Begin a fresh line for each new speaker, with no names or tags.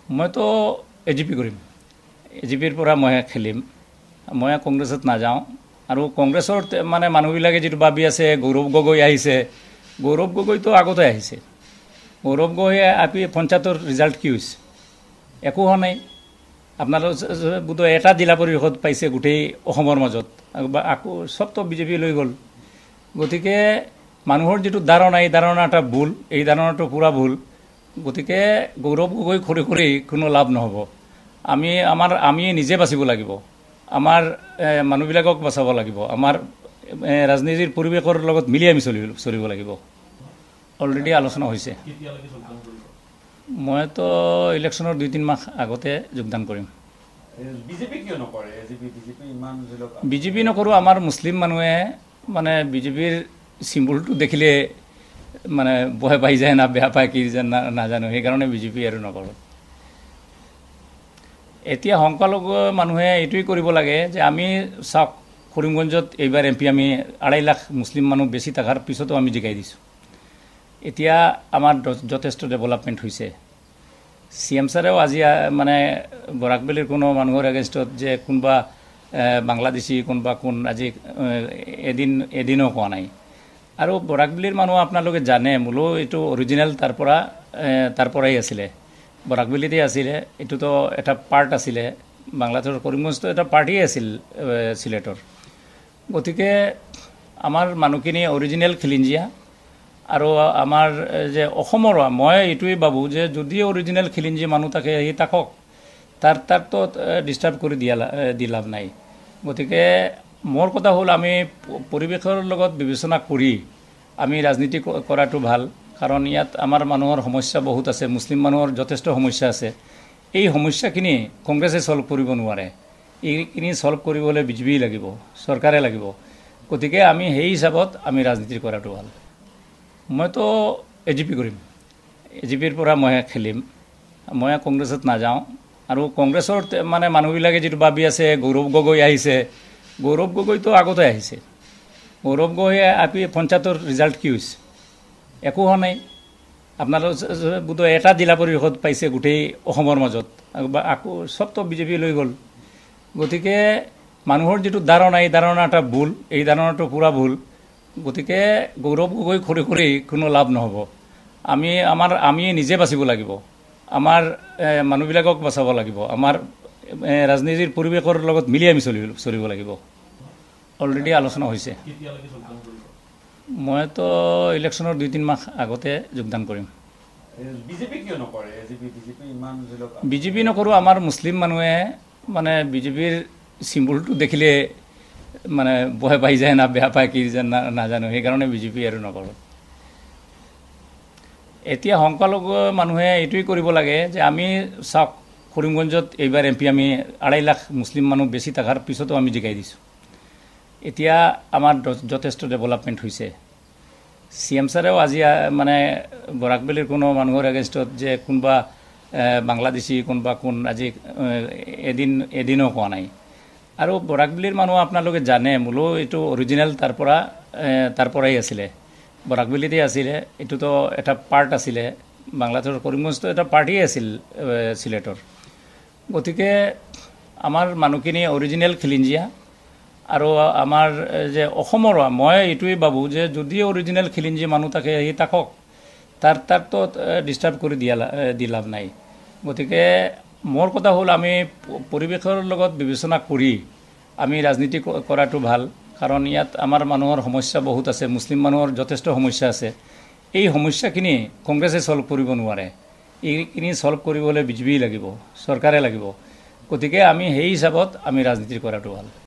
মইতো এজিপি কৰিম। এজিপিৰ পৰা মই খেলিম। মই কংগ্ৰেছত নাযাওঁ। আৰু কংগ্ৰেছৰ মানে মানুহবিলাকে যিটো ভাবি আছে গৌৰৱ গগৈ আহিছে, গৌৰৱ গগৈতো আগতে আহিছে। গৌৰৱ গগৈয়ে পঞ্চায়তৰ ৰিজাল্ট কি হৈছে? একো হোৱা নাই। আপোনালোক বোধহয় এটা জিলা পৰিষদ পাইছে গোটেই অসমৰ মাজত, আকৌ চবতো বিজেপি লৈ গ'ল। গতিকে মানুহৰ যিটো ধাৰণা, এই ধাৰণাটা ভুল, এই ধাৰণাটো পূৰা ভুল। গতিকে গৌৰৱ গগৈ খৰি খৰি কোনো লাভ নহ'ব। আমি নিজে বাচিব লাগিব। আমাৰ মানুহবিলাকক বচাব লাগিব। আমাৰ ৰাজনীতিৰ পৰিৱেশৰ লগত মিলি আমি চলিব লাগিব। অলৰেডি আলোচনা হৈছে। মইতো ইলেকশ্যনৰ 2-3 মাহ আগতে যোগদান কৰিম। বিজেপি নকৰোঁ। আমাৰ মুছলিম মানুহে মানে বিজেপিৰ চিম্বলটো দেখিলে মানে ভয় পাই যায় না বেয়া পায় কি যেন নাজানো, সেইকাৰণে বিজেপি আৰু নকৰোঁ। এতিয়া সংখ্যালঘু মানুহে এইটোৱেই কৰিব লাগে যে আমি চাওক, কৰিমগঞ্জত এইবাৰ MP আমি 2.5 লাখ মুছলিম মানুহ বেছি থকাৰ পিছতো আমি জিকাই দিছোঁ। এতিয়া আমাৰ যথেষ্ট ডেভেলপমেণ্ট হৈছে। CM ছাৰেও আজি মানে বৰাকবেলিৰ কোনো মানুহৰ এগেইনষ্টত যে কোনোবা বাংলাদেশী কোনোবা কোন আজি এদিনো কোৱা নাই। আৰু বৰাকবেলিৰ মানুহ আপোনালোকে জানে, মূলো এইটো অৰিজিনেল তাৰ পৰাই আছিলে, বৰাকবেলিতে আছিলে। এইটোতো এটা পাৰ্ট আছিলে, বাংলাদেশৰ কৰিমগঞ্জটো এটা পাৰ্টিয়ে আছিল চিলেটৰ। গতিকে আমাৰ মানুহখিনি অৰিজিনেল খিলঞ্জীয়া। আৰু আমাৰ যে অসমৰ, মই এইটোৱেই ভাবোঁ যে যদি অৰিজিনেল খিলঞ্জীয়া মানুহ থাকে সি থাকক, তাৰতো ডিষ্টাৰ্ব কৰি দি লাভ নাই। গতিকে মোৰ কথা হ'ল আমি পৰিৱেশৰ লগত বিবেচনা কৰি আমি ৰাজনীতি কৰাটো ভাল। কাৰণ ইয়াত আমাৰ মানুহৰ সমস্যা বহুত আছে, মুছলিম মানুহৰ যথেষ্ট সমস্যা আছে। এই সমস্যাখিনি কংগ্ৰেছে ছল্ভ কৰিব নোৱাৰে। এইখিনি ছল্ভ কৰিবলৈ বিজেপি লাগিব, চৰকাৰে লাগিব। গতিকে আমি সেই হিচাপত আমি ৰাজনীতি কৰাটো ভাল। মইতো এজিপি কৰিম। এজিপিৰ পৰা মই খেলিম। মই কংগ্ৰেছত নাযাওঁ। আৰু কংগ্ৰেছৰ মানে মানুহবিলাকে যিটো ভাবি আছে গৌৰৱ গগৈ আহিছে, গৌৰৱ গগৈতো আগতে আহিছে। গৌৰৱ গগৈয়ে পঞ্চায়তৰ ৰিজাল্ট কি হৈছে? একো হোৱা নাই। আপোনালোক বোধহয় এটা জিলা পৰিষদ পাইছে গোটেই অসমৰ মাজত, আকৌ চবতো বিজেপি লৈ গ'ল। গতিকে মানুহৰ যিটো ধাৰণা, এই ধাৰণাটা ভুল, এই ধাৰণাটো পূৰা ভুল। গতিকে গৌৰৱ গগৈ খৰি খৰি কোনো লাভ নহ'ব। আমি নিজে বাচিব লাগিব। আমাৰ মানুহবিলাকক বচাব লাগিব। আমাৰ ৰাজনীতিৰ পৰিৱেশৰ লগত মিলি আমি চলিব লাগিব। অলৰেডি আলোচনা হৈছে। মইতো ইলেকশ্যনৰ 2-3 মাহ আগতে যোগদান কৰিম। বিজেপি নকৰোঁ। আমাৰ মুছলিম মানুহে মানে বিজেপিৰ চিম্বলটো দেখিলে মানে ভয় পাই যায় না বেয়া পায় কি যেন নাজানো, সেইকাৰণে বিজেপি আৰু নকৰোঁ। এতিয়া সংখ্যালঘু মানুহে এইটোৱেই কৰিব লাগে যে আমি চাওক, কৰিমগঞ্জত এইবাৰ MP আমি 2.5 লাখ মুছলিম মানুহ বেছি থকাৰ পিছতো আমি জিকাই দিছোঁ। এতিয়া আমাৰ যথেষ্ট ডেভেলপমেণ্ট হৈছে। CM ছাৰেও আজি মানে বৰাকবেলিৰ কোনো মানুহৰ এগেইনষ্টত যে কোনোবা বাংলাদেশী কোনোবা কোন আজি এদিনো কোৱা নাই। আৰু বৰাকবেলিৰ মানুহ আপোনালোকে জানে, মূলো এইটো অৰিজিনেল তাৰ পৰাই আছিলে, বৰাকবেলিতে আছিলে। এইটোতো এটা পাৰ্ট আছিলে, বাংলাদেশৰ কৰিমগঞ্জটো এটা পাৰ্টিয়ে আছিল চিলেটৰ। গতিকে আমাৰ মানুহখিনি অৰিজিনেল খিলঞ্জীয়া। আৰু আমাৰ যে অসমৰ, মই এইটোৱেই ভাবোঁ যে যদি অৰিজিনেল খিলঞ্জীয়া মানুহ থাকে সি থাকক, তাৰতো ডিষ্টাৰ্ব কৰি দি লাভ নাই। গতিকে মোৰ কথা হ'ল আমি পৰিৱেশৰ লগত বিবেচনা কৰি আমি ৰাজনীতি কৰাটো ভাল। কাৰণ ইয়াত আমাৰ মানুহৰ সমস্যা বহুত আছে, মুছলিম মানুহৰ যথেষ্ট সমস্যা আছে। এই সমস্যাখিনি কংগ্ৰেছে ছল্ভ কৰিব নোৱাৰে। এইখিনি ছল্ভ কৰিবলৈ বিজেপি লাগিব, চৰকাৰে লাগিব। গতিকে আমি সেই হিচাপত আমি ৰাজনীতি কৰাটো ভাল।